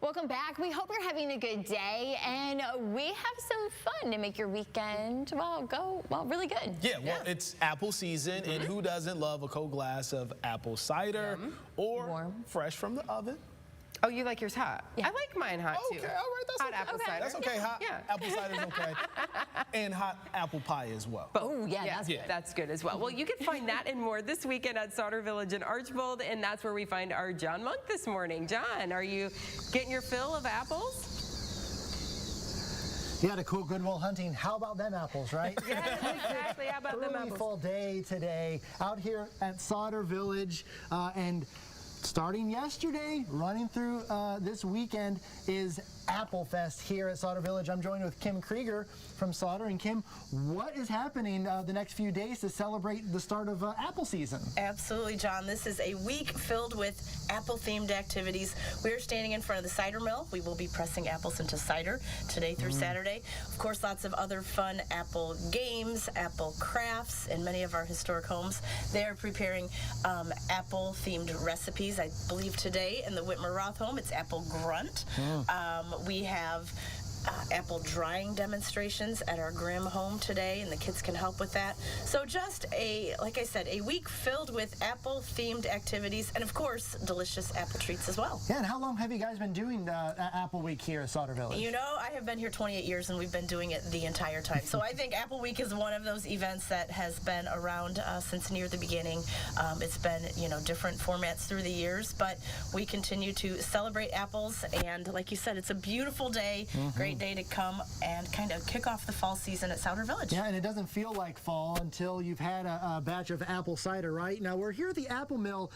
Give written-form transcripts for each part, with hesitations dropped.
Welcome back. We hope you're having a good day, and we have some fun to make your weekend, go really good. Yeah, well, it's apple season, and who doesn't love a cold glass of apple cider or warm, fresh from the oven? Oh, you like yours hot? Yeah. I like mine hot too. Okay, all right, that's hot okay. apple cider. That's okay. Hot apple cider is okay, and hot apple pie as well. Oh yeah, that's good as well. Well, you can find that and more this weekend at Sauder Village in Archbold, and that's where we find our John Monk this morning. John, are you getting your fill of apples? You had a cool Goodwill hunting. How about them apples, right? Yeah, exactly. How about them apples? Full day today out here at Sauder Village, and starting yesterday, running through this weekend is Apple Fest here at Sauder Village. I'm joined with Kim Krieger from Sauder. And Kim, what is happening the next few days to celebrate the start of apple season? Absolutely, John. This is a week filled with apple-themed activities. We're standing in front of the cider mill. We will be pressing apples into cider today through Saturday. Of course, lots of other fun apple games, apple crafts in many of our historic homes. They are preparing apple-themed recipes. I believe today in the Whitmer Roth home, it's apple grunt. We have apple drying demonstrations at our Grimm home today, and the kids can help with that. So just like I said, a week filled with apple-themed activities and, of course, delicious apple treats as well. Yeah, and how long have you guys been doing Apple Week here at Sauder Village? You know, I have been here 28 years, and we've been doing it the entire time. So I think Apple Week is one of those events that has been around since near the beginning. It's been, different formats through the years, but we continue to celebrate apples, and like you said, it's a beautiful day, great day to come and kind of kick off the fall season at Sauder Village. Yeah, and it doesn't feel like fall until you've had a batch of apple cider, right? Now, we're here at the Apple Mill.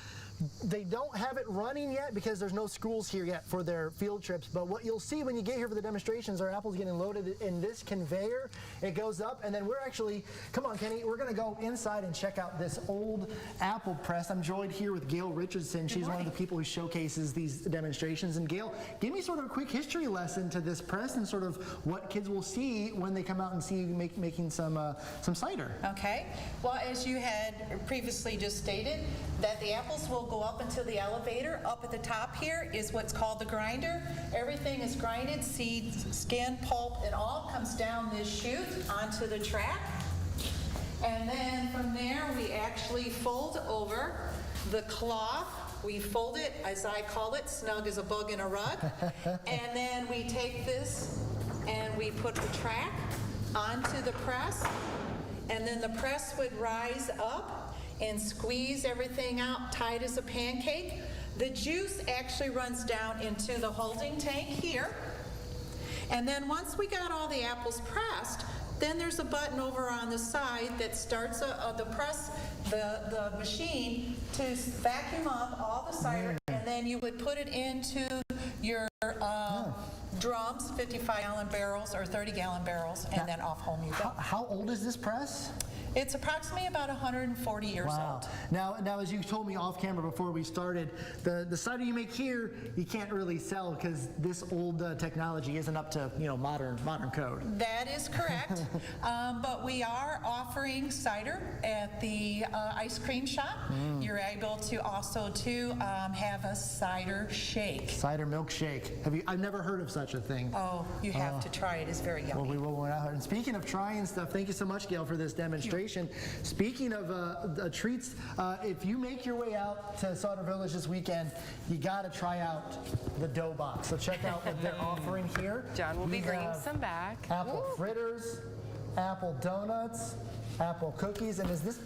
They don't have it running yet because there's no schools here yet for their field trips, but what you'll see when you get here for the demonstrations are apples getting loaded in this conveyor. It goes up, and then we're actually, come on, Kenny, we're going to go inside and check out this old apple press. I'm joined here with Gail Richardson. She's one of the people who showcases these demonstrations. And Gail, give me sort of a quick history lesson to this press and sort of what kids will see when they come out and see you making some cider. Okay. Well, as you had previously just stated, that the apples will go up into the elevator. Up at the top here is what's called the grinder. Everything is grinded, seeds, skin, pulp, it all comes down this chute onto the track. And then from there, we actually fold over the cloth. We fold it, as I call it, snug as a bug in a rug. And then we take this and we put the track onto the press. And then the press would rise up and squeeze everything out tight as a pancake. The juice actually runs down into the holding tank here. And then once we got all the apples pressed, then there's a button over on the side that starts the machine to vacuum up all the cider, and then you would put it into your drums, 55-gallon barrels or 30-gallon barrels, and then off home you go. How old is this press? It's approximately about 140 years old. Now, as you told me off camera before we started, the cider you make here, you can't really sell because this old technology isn't up to modern code. That is correct. But we are offering cider at the ice cream shop. You're able to also have a cider shake. Cider milkshake. I've never heard of such a thing. Oh, you have to try it. It's very yummy. Well, we will. And speaking of trying stuff, thank you so much, Gail, for this demonstration. Speaking of treats, if you make your way out to Sauder Village this weekend, you got to try out the dough box. So check out what they're offering here. John will be bringing some back. Apple fritters, apple donuts, apple cookies, and is this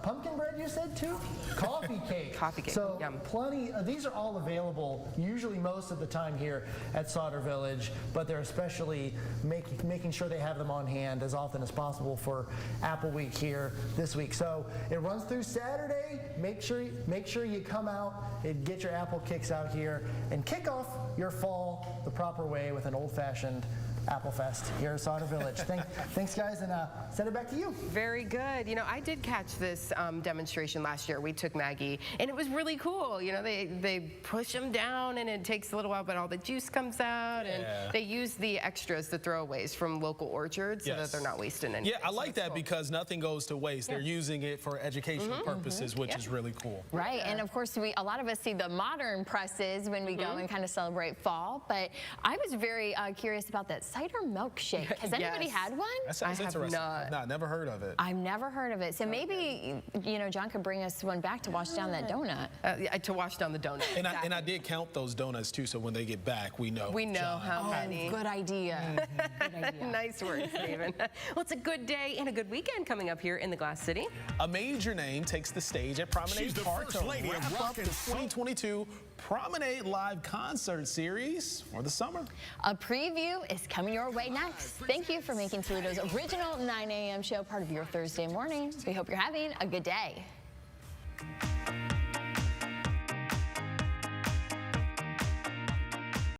pumpkin bread you said too? Coffee cake. Coffee cake. So Yum. plenty. These are all available usually most of the time here at Sauder Village, but they're especially making sure they have them on hand as often as possible for Apple Week here this week. So it runs through Saturday. Make sure you come out and get your apple kicks out here and kick off your fall the proper way with an old-fashioned Apple Fest here at Sauder Village. Thanks, guys, and send it back to you. Very good. You know, I did catch this demonstration last year. We took Maggie, and it was really cool. You know, they push them down, and it takes a little while, but all the juice comes out, and they use the extras, the throwaways from local orchards, so that they're not wasting anything. Yeah, I like that because nothing goes to waste. They're using it for educational purposes, which is really cool. Right, and of course, a lot of us see the modern presses when we go and kind of celebrate fall, but I was very curious about that cider milkshake. Has anybody had one? That sounds interesting. not. No, never heard of it. I've never heard of it, so maybe, you know, John could bring us one back to wash down that donut. To wash down the donut. And I did count those donuts too, so when they get back, we know. We know how many. Good idea. Good idea. Nice work, Stephen. Well, it's a good day and a good weekend coming up here in the Glass City. A major name takes the stage at Promenade Park to wrap up the 2022 Promenade Live Concert Series for the summer. A preview is coming your way next. Thank you for making Toledo's original 9 a.m. show part of your Thursday morning. We hope you're having a good day.